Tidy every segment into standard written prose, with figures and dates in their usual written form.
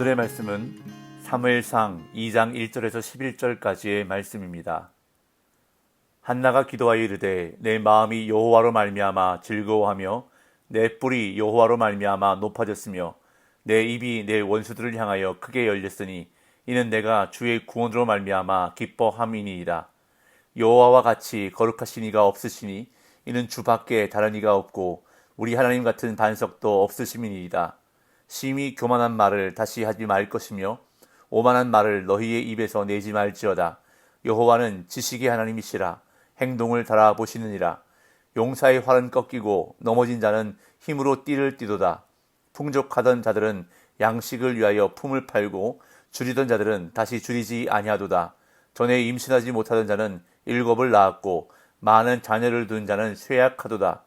오늘의 말씀은 사무엘상 2장 1절에서 11절까지의 말씀입니다. 한나가 기도하여 이르되 내 마음이 여호와로 말미암아 즐거워하며 내 뿔이 여호와로 말미암아 높아졌으며 내 입이 내 원수들을 향하여 크게 열렸으니 이는 내가 주의 구원으로 말미암아 기뻐함이니이다. 여호와와 같이 거룩하신 이가 없으시니 이는 주밖에 다른 이가 없고 우리 하나님 같은 반석도 없으심이니이다. 심히 교만한 말을 다시 하지 말 것이며 오만한 말을 너희의 입에서 내지 말지어다. 여호와는 지식의 하나님이시라. 행동을 달아보시느니라. 용사의 활은 꺾이고 넘어진 자는 힘으로 띠를 띠도다. 풍족하던 자들은 양식을 위하여 품을 팔고 줄이던 자들은 다시 줄이지 아니하도다. 전에 임신하지 못하던 자는 7을 낳았고 많은 자녀를 둔 자는 쇠약하도다.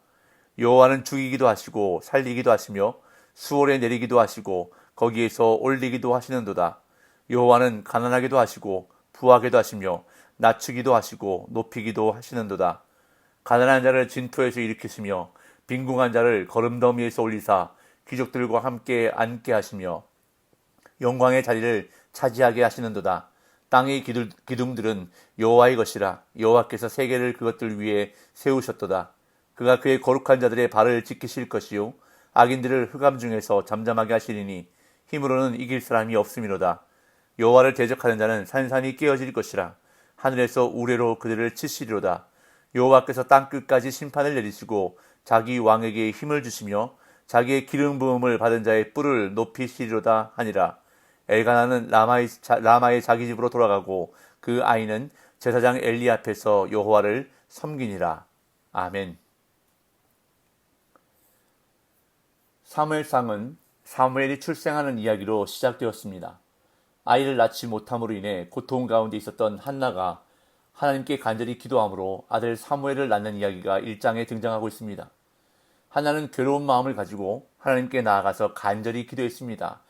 여호와는 죽이기도 하시고 살리기도 하시며 수월에 내리기도 하시고 거기에서 올리기도 하시는도다. 여호와는 가난하게도 하시고 부하게도 하시며 낮추기도 하시고 높이기도 하시는도다. 가난한 자를 진토에서 일으키시며 빈궁한 자를 거름더미에서 올리사 귀족들과 함께 앉게 하시며 영광의 자리를 차지하게 하시는도다. 땅의 기둥들은 여호와의 것이라. 여호와께서 세계를 그것들 위에 세우셨도다. 그가 그의 거룩한 자들의 발을 지키실 것이요 악인들을 흑암 중에서 잠잠하게 하시리니 힘으로는 이길 사람이 없음이로다. 여호와를 대적하는 자는 산산이 깨어질 것이라. 하늘에서 우레로 그들을 치시리로다. 여호와께서 땅끝까지 심판을 내리시고 자기 왕에게 힘을 주시며 자기의 기름 부음을 받은 자의 뿔을 높이시리로다 하니라. 엘가나는 라마의 자기 집으로 돌아가고 그 아이는 제사장 엘리 앞에서 여호와를 섬기니라. 아멘. 사무엘상은 사무엘이 출생하는 이야기로 시작되었습니다. 아이를 낳지 못함으로 인해 고통 가운데 있었던 한나가 하나님께 간절히 기도함으로 아들 사무엘을 낳는 이야기가 1장에 등장하고 있습니다. 한나는 괴로운 마음을 가지고 하나님께 나아가서 간절히 기도했습니다.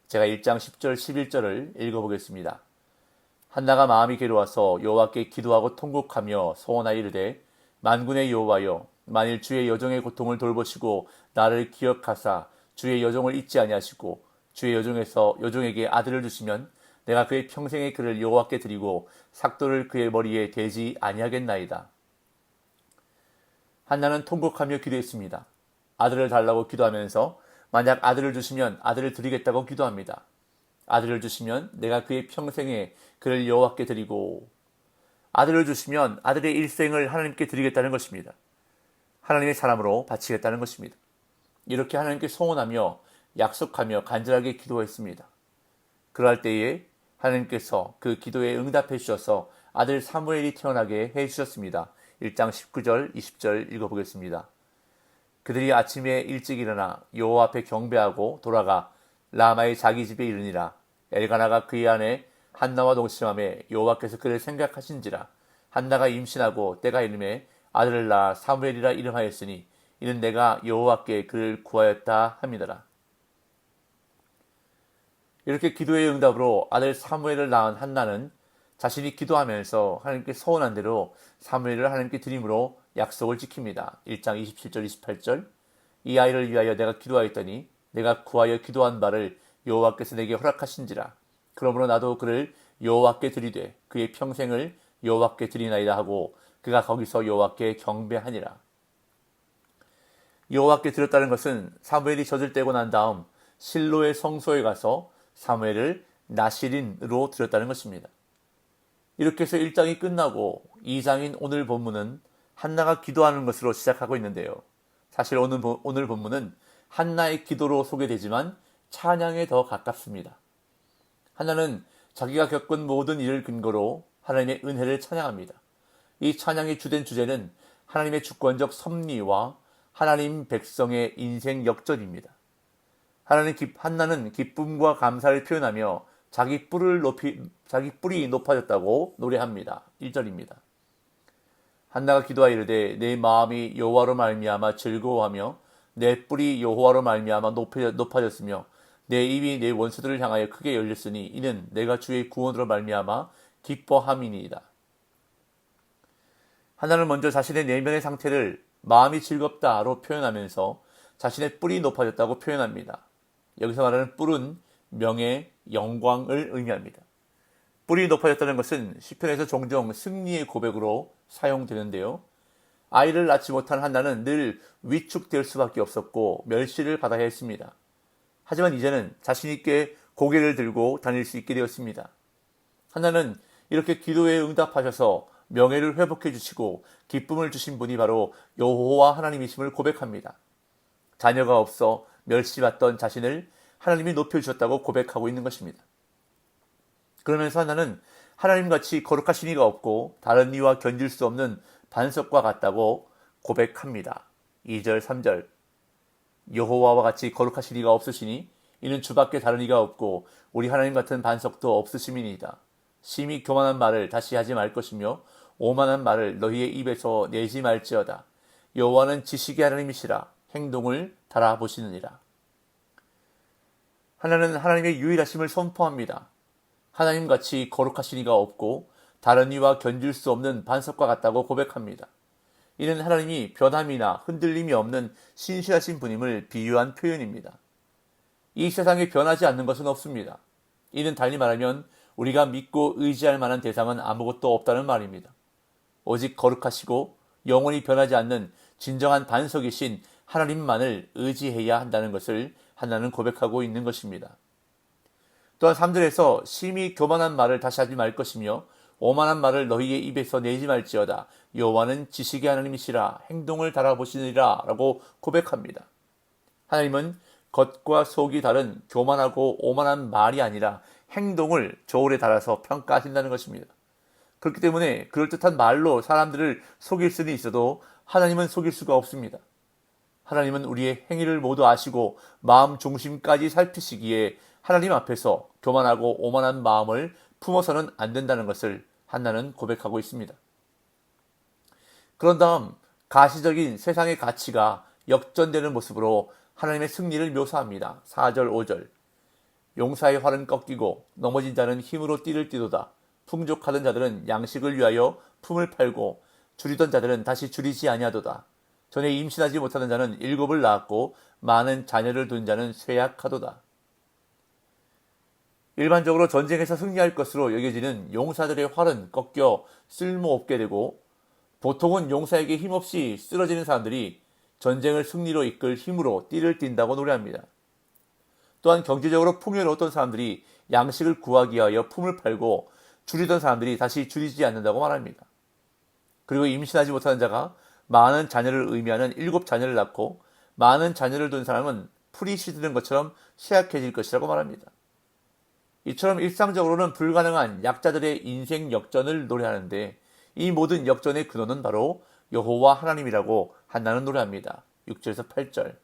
제가 1장 10절 11절을 읽어보겠습니다. 한나가 마음이 괴로워서 여호와께 기도하고 통곡하며 소원하여 이르되 만군의 여호와여 만일 주의 여종의 고통을 돌보시고 나를 기억하사 주의 여종을 잊지 아니하시고 주의 여종에게 아들을 주시면 내가 그의 평생의 그를 여호와께 드리고 삭도를 그의 머리에 대지 아니하겠나이다. 한나는 통곡하며 기도했습니다. 아들을 달라고 기도하면서 만약 아들을 주시면 아들을 드리겠다고 기도합니다. 아들을 주시면 내가 그의 평생에 그를 여호와께 드리고 아들을 주시면 아들의 일생을 하나님께 드리겠다는 것입니다. 하나님의 사람으로 바치겠다는 것입니다. 이렇게 하나님께 소원하며 약속하며 간절하게 기도했습니다. 그럴 때에 하나님께서 그 기도에 응답해 주셔서 아들 사무엘이 태어나게 해 주셨습니다. 1장 19절 20절 읽어보겠습니다. 그들이 아침에 일찍 일어나 여호와 앞에 경배하고 돌아가 라마의 자기 집에 이르니라. 엘가나가 그의 아내 한나와 동침함에 여호와께서 그를 생각하신지라. 한나가 임신하고 때가 이름에 아들을 낳아 사무엘이라 이름하였으니 이는 내가 여호와께 그를 구하였다 함이더라. 이렇게 기도의 응답으로 아들 사무엘을 낳은 한나는 자신이 기도하면서 하나님께 소원한 대로 사무엘을 하나님께 드림으로 약속을 지킵니다. 1장 27절 28절 이 아이를 위하여 내가 기도하였더니 내가 구하여 기도한 바를 여호와께서 내게 허락하신지라. 그러므로 나도 그를 여호와께 드리되 그의 평생을 여호와께 드리나이다 하고 그가 거기서 여호와께 경배하니라. 여호와께 드렸다는 것은 사무엘이 젖을 떼고 난 다음 실로의 성소에 가서 사무엘을 나시린으로 드렸다는 것입니다. 이렇게 해서 1장이 끝나고 2장인 오늘 본문은 한나가 기도하는 것으로 시작하고 있는데요. 사실 오늘 본문은 한나의 기도로 소개되지만 찬양에 더 가깝습니다. 한나는 자기가 겪은 모든 일을 근거로 하나님의 은혜를 찬양합니다. 이 찬양의 주된 주제는 하나님의 주권적 섭리와 하나님 백성의 인생 역전입니다. 한나는 기쁨과 감사를 표현하며 자기 뿔이 높아졌다고 노래합니다. 1절입니다. 한나가 기도하여 이르되 내 마음이 여호와로 말미암아 즐거워하며 내 뿔이 여호와로 말미암아 높아졌으며 내 입이 내 원수들을 향하여 크게 열렸으니 이는 내가 주의 구원으로 말미암아 기뻐함이니이다. 한나는 먼저 자신의 내면의 상태를 마음이 즐겁다로 표현하면서 자신의 뿔이 높아졌다고 표현합니다. 여기서 말하는 뿔은 명예, 영광을 의미합니다. 뿔이 높아졌다는 것은 시편에서 종종 승리의 고백으로 사용되는데요. 아이를 낳지 못한 한나는 늘 위축될 수밖에 없었고 멸시를 받아야 했습니다. 하지만 이제는 자신 있게 고개를 들고 다닐 수 있게 되었습니다. 한나는 이렇게 기도에 응답하셔서 명예를 회복해 주시고 기쁨을 주신 분이 바로 여호와 하나님이심을 고백합니다. 자녀가 없어 멸시받던 자신을 하나님이 높여주셨다고 고백하고 있는 것입니다. 그러면서 한나는 하나님같이 거룩하신 이가 없고 다른 이와 견질 수 없는 반석과 같다고 고백합니다. 2절 3절 여호와와 같이 거룩하신 이가 없으시니 이는 주밖에 다른 이가 없고 우리 하나님 같은 반석도 없으심이니이다. 심히 교만한 말을 다시 하지 말 것이며 오만한 말을 너희의 입에서 내지 말지어다. 여호와는 지식의 하나님이시라 행동을 달아보시느니라. 하나는 하나님의 유일하심을 선포합니다. 하나님같이 거룩하신 이가 없고 다른 이와 견줄 수 없는 반석과 같다고 고백합니다. 이는 하나님이 변함이나 흔들림이 없는 신실하신 분임을 비유한 표현입니다. 이 세상에 변하지 않는 것은 없습니다. 이는 달리 말하면 우리가 믿고 의지할 만한 대상은 아무것도 없다는 말입니다. 오직 거룩하시고 영원히 변하지 않는 진정한 반석이신 하나님만을 의지해야 한다는 것을 한나는 고백하고 있는 것입니다. 또한 3절에서 심히 교만한 말을 다시 하지 말 것이며 오만한 말을 너희의 입에서 내지 말지어다. 여호와는 지식의 하나님이시라 행동을 달아보시느니라 라고 고백합니다. 하나님은 겉과 속이 다른 교만하고 오만한 말이 아니라 행동을 저울에 달아서 평가하신다는 것입니다. 그렇기 때문에 그럴듯한 말로 사람들을 속일 수는 있어도 하나님은 속일 수가 없습니다. 하나님은 우리의 행위를 모두 아시고 마음 중심까지 살피시기에 하나님 앞에서 교만하고 오만한 마음을 품어서는 안 된다는 것을 한나는 고백하고 있습니다. 그런 다음 가시적인 세상의 가치가 역전되는 모습으로 하나님의 승리를 묘사합니다. 4절 5절 용사의 활은 꺾이고 넘어진 자는 힘으로 띠를 띠도다. 풍족하던 자들은 양식을 위하여 품을 팔고 줄이던 자들은 다시 줄이지 아니하도다. 전에 임신하지 못하는 자는 7을 낳았고 많은 자녀를 둔 자는 쇠약하도다. 일반적으로 전쟁에서 승리할 것으로 여겨지는 용사들의 활은 꺾여 쓸모없게 되고 보통은 용사에게 힘없이 쓰러지는 사람들이 전쟁을 승리로 이끌 힘으로 띠를 띈다고 노래합니다. 또한 경제적으로 풍요로웠던 사람들이 양식을 구하기 위하여 품을 팔고 줄이던 사람들이 다시 줄이지 않는다고 말합니다. 그리고 임신하지 못하는 자가 많은 자녀를 의미하는 7자녀를 낳고 많은 자녀를 둔 사람은 풀이 시드는 것처럼 쇠약해질 것이라고 말합니다. 이처럼 일상적으로는 불가능한 약자들의 인생 역전을 노래하는데 이 모든 역전의 근원은 바로 여호와 하나님이라고 한나는 노래합니다. 6절에서 8절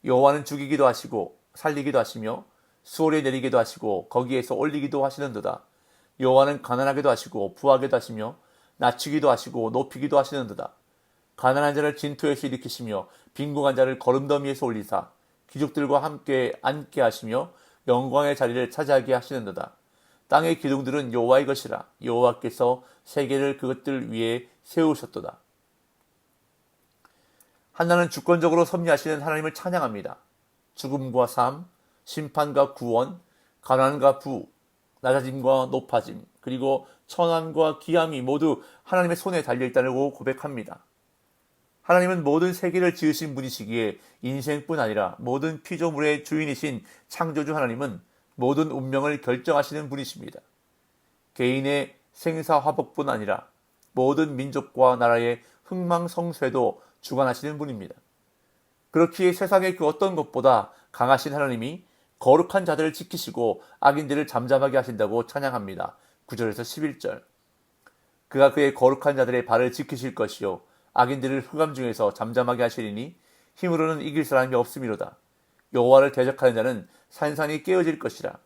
여호와는 죽이기도 하시고 살리기도 하시며 수월에 내리기도 하시고 거기에서 올리기도 하시는도다. 여호와는 가난하게도 하시고 부하게도 하시며 낮추기도 하시고 높이기도 하시는도다. 가난한 자를 진토에서 일으키시며 빈궁한 자를 거름더미에서 올리사 귀족들과 함께 앉게 하시며 영광의 자리를 차지하게 하시는도다. 땅의 기둥들은 여호와의 것이라. 여호와께서 세계를 그것들 위에 세우셨도다. 한나는 주권적으로 섭리하시는 하나님을 찬양합니다. 죽음과 삶, 심판과 구원, 가난과 부, 낮아짐과 높아짐, 그리고 천안과 기함이 모두 하나님의 손에 달려있다고 고백합니다. 하나님은 모든 세계를 지으신 분이시기에 인생뿐 아니라 모든 피조물의 주인이신 창조주 하나님은 모든 운명을 결정하시는 분이십니다. 개인의 생사화복뿐 아니라 모든 민족과 나라의 흥망성쇠도 주관하시는 분입니다. 그렇기에 세상의 그 어떤 것보다 강하신 하나님이 거룩한 자들을 지키시고 악인들을 잠잠하게 하신다고 찬양합니다. 9절에서 11절 그가 그의 거룩한 자들의 발을 지키실 것이요 악인들을 흑암 중에서 잠잠하게 하시리니 힘으로는 이길 사람이 없음이로다. 여호와를 대적하는 자는 산산이 깨어질 것이라.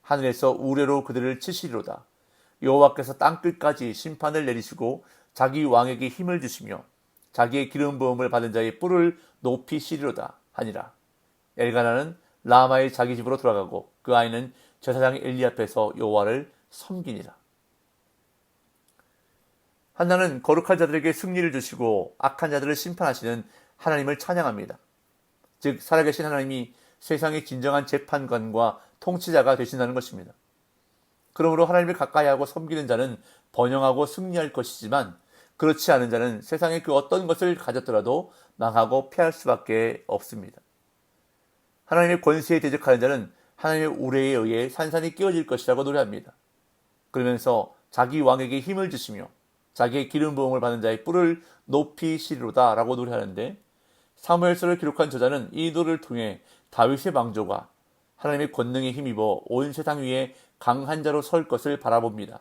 하늘에서 우레로 그들을 치시리로다. 여호와께서 땅끝까지 심판을 내리시고 자기 왕에게 힘을 주시며 자기의 기름 부음을 받은 자의 뿔을 높이시리로다 하니라. 엘가나는 라마의 자기 집으로 돌아가고 그 아이는 제사장 엘리 앞에서 여호와를 섬기니라. 한나는 거룩한 자들에게 승리를 주시고 악한 자들을 심판하시는 하나님을 찬양합니다. 즉 살아계신 하나님이 세상의 진정한 재판관과 통치자가 되신다는 것입니다. 그러므로 하나님을 가까이하고 섬기는 자는 번영하고 승리할 것이지만 그렇지 않은 자는 세상의 그 어떤 것을 가졌더라도 망하고 패할 수밖에 없습니다. 하나님의 권세에 대적하는 자는 하나님의 우레에 의해 산산이 깨어질 것이라고 노래합니다. 그러면서 자기 왕에게 힘을 주시며 자기의 기름 부음을 받는 자의 뿔을 높이시리로다 라고 노래하는데, 사무엘서를 기록한 저자는 이 노래를 통해 다윗의 왕조가 하나님의 권능에 힘입어 온 세상 위에 강한 자로 설 것을 바라봅니다.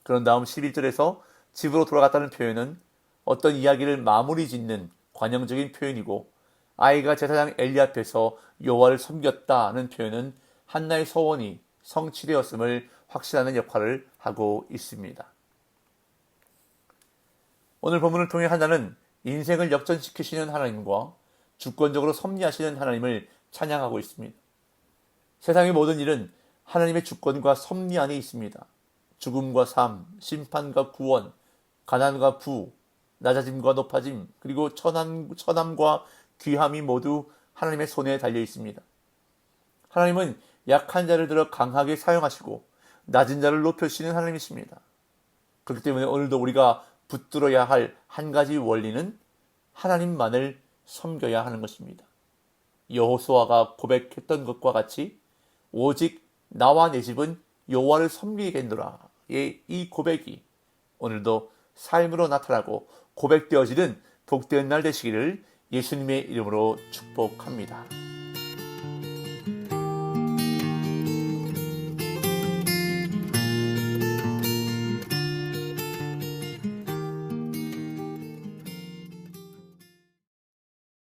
그런 다음 11절에서 집으로 돌아갔다는 표현은 어떤 이야기를 마무리 짓는 관용적인 표현이고, 아이가 제사장 엘리 앞에서 여호와를 섬겼다는 표현은 한나의 소원이 성취되었음을 확신하는 역할을 하고 있습니다. 오늘 본문을 통해 한나는 인생을 역전시키시는 하나님과 주권적으로 섭리하시는 하나님을 찬양하고 있습니다. 세상의 모든 일은 하나님의 주권과 섭리 안에 있습니다. 죽음과 삶, 심판과 구원, 가난과 부, 낮아짐과 높아짐, 그리고 천함과 귀함이 모두 하나님의 손에 달려 있습니다. 하나님은 약한 자를 들어 강하게 사용하시고 낮은 자를 높여주시는 하나님이십니다. 그렇기 때문에 오늘도 우리가 붙들어야 할 한 가지 원리는 하나님만을 섬겨야 하는 것입니다. 여호수아가 고백했던 것과 같이 오직 나와 내 집은 여호와를 섬기겠노라의 이 고백이 오늘도 삶으로 나타나고 고백되어지는 복된 날 되시기를 예수님의 이름으로 축복합니다.